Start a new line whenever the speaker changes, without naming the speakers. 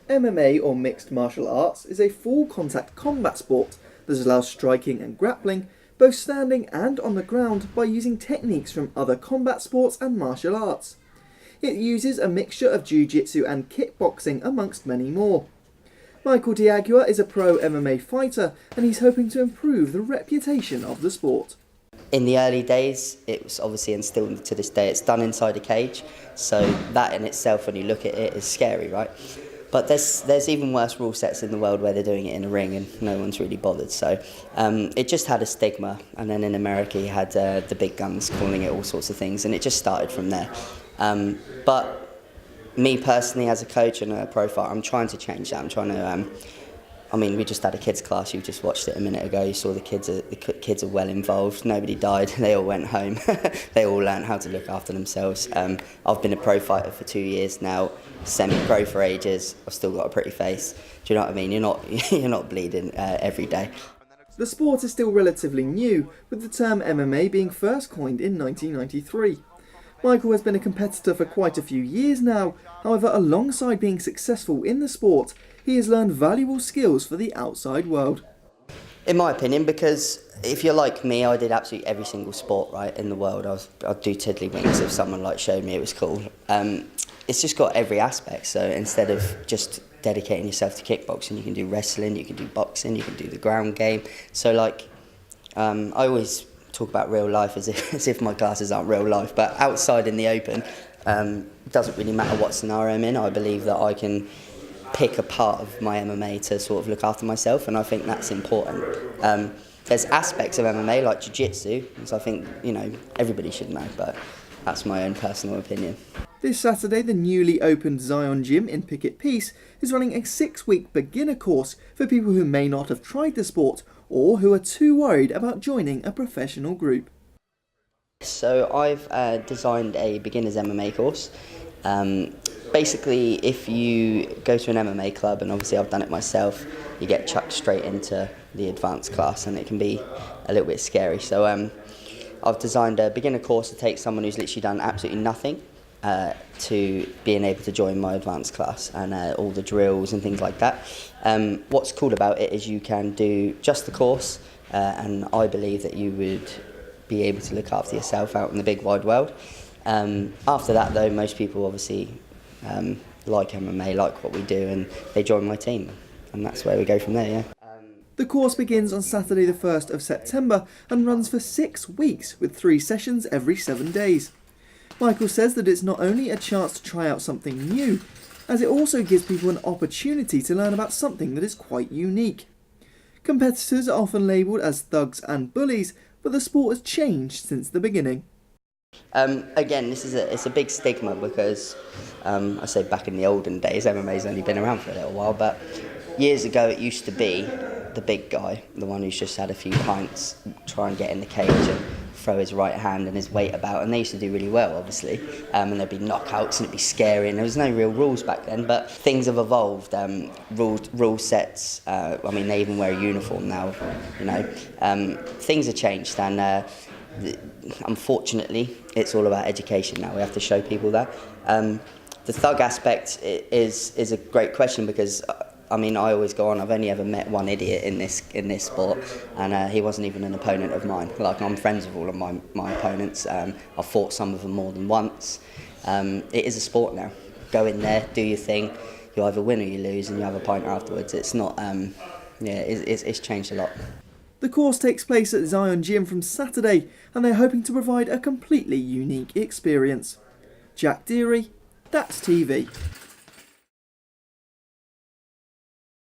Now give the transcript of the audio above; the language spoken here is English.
MMA, or mixed martial arts, is a full-contact combat sport that allows striking and grappling, both standing and on the ground, by using techniques from other combat sports and martial arts. It uses a mixture of jiu-jitsu and kickboxing, amongst many more. Michael Diagua is a pro MMA fighter, and he's hoping to improve the reputation of the sport.
In the early days, it was obviously, and still to this day, it's done inside a cage, so that in itself, when you look at it, is scary, right? But there's even worse rule sets in the world where they're doing it in a ring and no one's really bothered. So it just had a stigma, and then in America you had the big guns calling it all sorts of things, and it just started from there. But me personally, as a coach and a pro fighter, I'm trying to change that. I'm trying to. I mean, we just had a kids class. You just watched it a minute ago. You saw the kids are well involved. Nobody died. They all went home. They all learned how to look after themselves. I've been a pro fighter for 2 years now, semi-pro for ages. I've still got a pretty face. Do you know what I mean? You're not bleeding every day.
The sport is still relatively new, with the term MMA being first coined in 1993. Michael has been a competitor for quite a few years now. However, alongside being successful in the sport, he has learned valuable skills for the outside world.
In my opinion, because if you're like me, I did absolutely every single sport right in the world. I'd do tiddlywinks if someone showed me it was cool. It's just got every aspect. So instead of just dedicating yourself to kickboxing, you can do wrestling, you can do boxing, you can do the ground game. So I always talk about real life as if my classes aren't real life, but outside in the open, it doesn't really matter what scenario I'm in. I believe that I can pick a part of my MMA to sort of look after myself, and I think that's important. There's aspects of MMA like jiu-jitsu, which I think everybody should know, but that's my own personal opinion.
This Saturday, the newly opened Xion Gym in Picket Piece is running a 6-week beginner course for people who may not have tried the sport or who are too worried about joining a professional group.
So I've designed a beginner's MMA course. Basically, if you go to an MMA club, and obviously I've done it myself, you get chucked straight into the advanced class, and it can be a little bit scary. So I've designed a beginner course to take someone who's literally done absolutely nothing to being able to join my advanced class, and all the drills and things like that. What's cool about it is you can do just the course, and I believe that you would be able to look after yourself out in the big wide world. After that, though, most people obviously like MMA, like what we do, and they join my team, and that's where we go from there, yeah.
The course begins on Saturday the 1st of September and runs for 6 weeks with 3 sessions every 7 days. Michael says that it's not only a chance to try out something new, as it also gives people an opportunity to learn about something that is quite unique. Competitors are often labelled as thugs and bullies, but the sport has changed since the beginning.
Again, it's a big stigma because, I say back in the olden days, MMA's only been around for a little while, but years ago it used to be the big guy, the one who's just had a few pints, try and get in the cage and throw his right hand and his weight about, and they used to do really well, obviously, and there'd be knockouts and it'd be scary, and there was no real rules back then, but things have evolved. Rule sets, I mean, they even wear a uniform now, things have changed, and unfortunately it's all about education now. We have to show people that. The thug aspect is a great question, because I mean, I always go on, I've only ever met one idiot in this sport, and he wasn't even an opponent of mine. I'm friends with all of my opponents. I've fought some of them more than once. It is a sport now. Go in there, do your thing. You either win or you lose, and you have a pint afterwards. It's not, it's changed a lot.
The course takes place at Xion Gym from Saturday, and they're hoping to provide a completely unique experience. Jack Deary, That's TV.